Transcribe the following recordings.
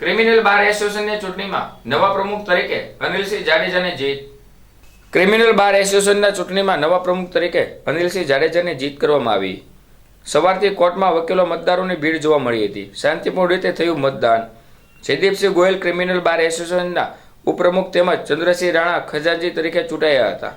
Criminal બાર એસોસિએશનની ચૂંટણીમાં નવા પ્રમુખ તરીકે અનિલસિંહ જાડેજાને જીત. ક્રિમિનલ બાર એસોસિએશનના ચૂંટણીમાં નવા પ્રમુખ તરીકે અનિલસિંહ જાડેજાને જીત કરવામાં આવી. સવારથી કોર્ટમાં વકીલો મતદારોની ભીડ જોવા મળી હતી. શાંતિપૂર્ણ રીતે થયું મતદાન. જયદીપસિંહ ગોયલ ક્રિમિનલ બાર એસોસિએશનના ઉપપ્રમુખ તેમજ ચંદ્રસિંહ રાણા ખજાનચી તરીકે ચૂંટાયા હતા.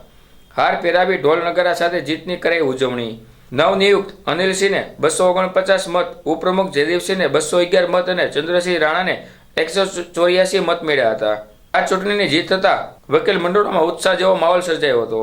હાર પહેરાવી ઢોલ નગારા સાથે જીતની કરાઈ ઉજવણી. નવનિયુક્ત અનિલસિંહને 249 મત, ઉપપ્રમુખ જયદીપસિંહને 211 મત અને ચંદ્રસિંહ રાણાને 184 મત મળ્યા હતા. આ ચૂંટણીની જીત થતા વકીલ મંડળોમાં ઉત્સાહ જેવો માહોલ સર્જાયો હતો.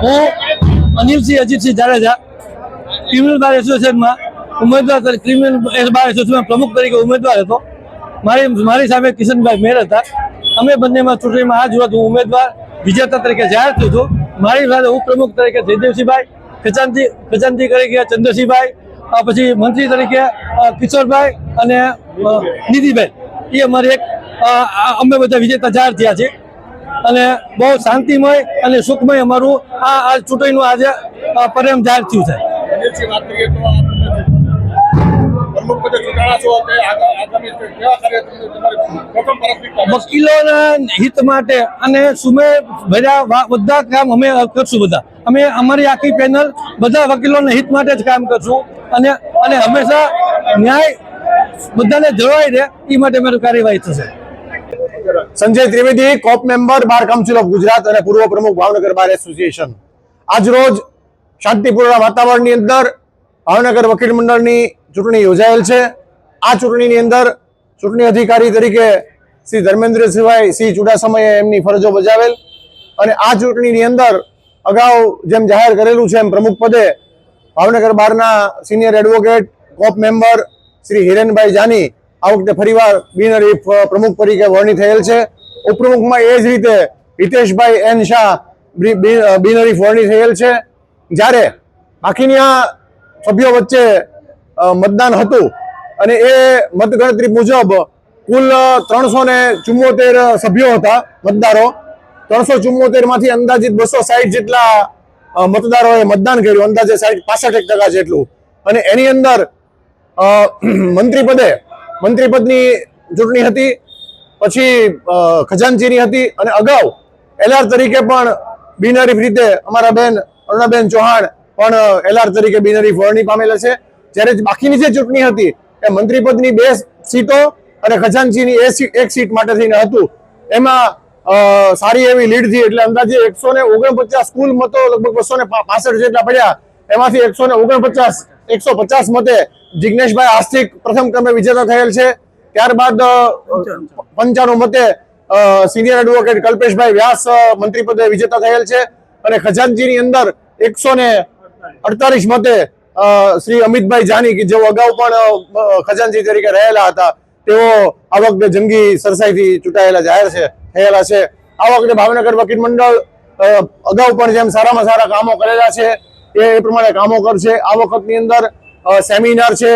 હું અનિલસિંહ અજીતસિંહ જાડેજા ક્રિમિનલ બાર એસોસિએશનમાં ઉમેદવાર ક્રિમિનલ બાર એસોસિએશનમાં પ્રમુખ તરીકે ઉમેદવાર હતો. મારી સામે કિશનભાઈ મેર હતા. અમે બંનેમાં ચૂંટણીમાં આ જોવા હું ઉમેદવાર વિજેતા તરીકે જાહેર થયો હતો. મારી સાથે ઉપપ્રમુખ તરીકે જયદેવસિંહભાઈ, ખજાનચી તરીકે ચંદ્રસિંહભાઈ, પછી મંત્રી તરીકે કિશોરભાઈ અને નિધિભાઈ, એ અમારી એક અમે બધા વિજેતા જાહેર થયા છે. અને બહુ શાંતિમય અને સુખમય અમારું આ ચૂંટણીનું આજે પરિણામ જાહેર થયું છે. વકીલોના હિત માટે અને સુમેળ ભર્યા બધા કામ અમે કરશું. અમે અમારી આખી પેનલ બધા વકીલોના હિત માટે જ કામ કરશું અને હંમેશા ન્યાય બધાને જળવાઈ રહે એ માટે અમારી કાર્યવાહી થશે. સંજય ત્રિવેદી, કોપ member, bar council of Gujarat અને પૂર્વ પ્રમુખ ભાવનગર બાર એસોસિએશન. આજ રોજ શાંતિપૂર્ણ વાતાવરણની અંદર ભાવનગર વકીલ મંડળની ચૂંટણી યોજાયેલ છે. આ ચૂંટણીની અંદર ચૂંટણી અધિકારી તરીકે શ્રી ધર્મેન્દ્રસિંહ ચુડાસમાએ એમની ફરજો બજાવેલ અને આ ચૂંટણીની અંદર અગાઉ જેમ જાહેર કરેલું છે એમ પ્રમુખ પદે ભાવનગર બારના સિનિયર એડવોકેટ કોપ મેમ્બર શ્રી હિરેનભાઈ જાની આ વખતે ફરીવાર બિનહરીફ પ્રમુખ તરીકે વરણી થયેલ છે. ઉપપ્રમુખમાં એ જ રીતે હિતેશભાઈ એન શાહ બિનહરીફ વરણી થયેલ છે. જ્યારે બાકીની આ સભ્યો વચ્ચે મતદાન હતું અને એ મતગણતરી મુજબ કુલ 374 સભ્યો હતા મતદારો. 374 માંથી અંદાજિત 260 જેટલા મતદારોએ મતદાન કર્યું, અંદાજે 65% જેટલું. અને એની અંદર મંત્રીપદની ચૂંટણી હતી, પછી ખજાનચીની હતી અને અગાઉ એલઆર તરીકે પણ બિનહરીફ રીતે અમારા બેન અરુણાબેન ચૌહાણ પણ એલઆર તરીકે બિનહરીફ વરણી પામેલા છે. જ્યારે બાકીની જે ચૂંટણી હતી એ મંત્રીપદની 2 સીટો અને ખજાનચીની 1 સીટ માટે થઈને હતું. એમાં સારી એવી લીડ થી એટલે અંદાજે 149 કુલ મતો લગભગ 265 જેટલા પડ્યા. એમાંથી 150 મતે જિગ્નેશભાઈ આસ્તિક પ્રથમ ક્રમે વિજેતા થયેલ છે. ત્યારબાદ 95 મતે સિનિયર એડવોકેટ કલ્પેશભાઈ વ્યાસ મંત્રીપદે વિજેતા થયેલ છે. અને ખજાનચીની અંદર 148 મતે શ્રી અમિતભાઈ જાની કે જેઓ અગાઉ પણ ખજાનચી તરીકે રહેલા હતા તેઓ આ વખતે જંગી સરસાઈથી ચૂંટાયેલા થયેલા છે. આ વખતે ભાવનગર વકીલ મંડળ અગાઉ પણ જેમ સારામાં સારા કામો કરેલા છે એ પ્રમાણે કામો કરશે. આ વખતની અંદર સેમિનાર છે,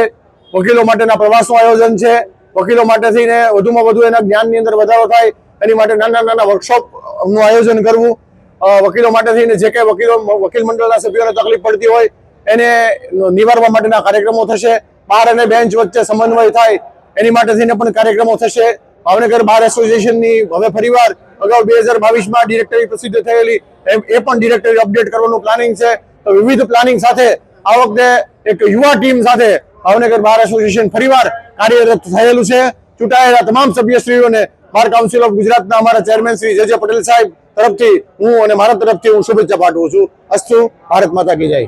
વકીલો માટેના પ્રવાસનું આયોજન છે, વકીલો માટે થઈને વધુમાં વધુ એના જ્ઞાનની અંદર વધારો થાય એની માટે નાના નાના વર્કશોપનું આયોજન કરવું, વકીલો માટે થઈને જે કંઈ વકીલ મંડળના સભ્યોને તકલીફ પડતી હોય એને નિવારવા માટેના કાર્યક્રમો થશે. બાર અને બેન્ચ વચ્ચે સમન્વય થાય એની માટે થઈને પણ કાર્યક્રમો થશે. ભાવનગર બાર એસોસિએશનની હવે ફરીવાર અગાઉ 2022માં ડિરેક્ટરી પ્રસિદ્ધ થયેલી એ પણ ડિરેક્ટરી અપડેટ કરવાનું પ્લાનિંગ છે. તો વિવિધ પ્લાનિંગ સાથે આ વખતે એક યુવા ટીમ સાથે ભાવનગર બાર એસોસિએશન ફરીવાર કાર્યરત થયેલું છે. ચૂંટાયેલા તમામ સભ્યશ્રીઓને બાર કાઉન્સિલ ઓફ ગુજરાતના અમારા ચેરમેન શ્રી જે પટેલ સાહેબ તરફથી હું અને મારા તરફથી હું શુભેચ્છા પાઠવું છું. અસ્તુ, ભારત માતા કી જય.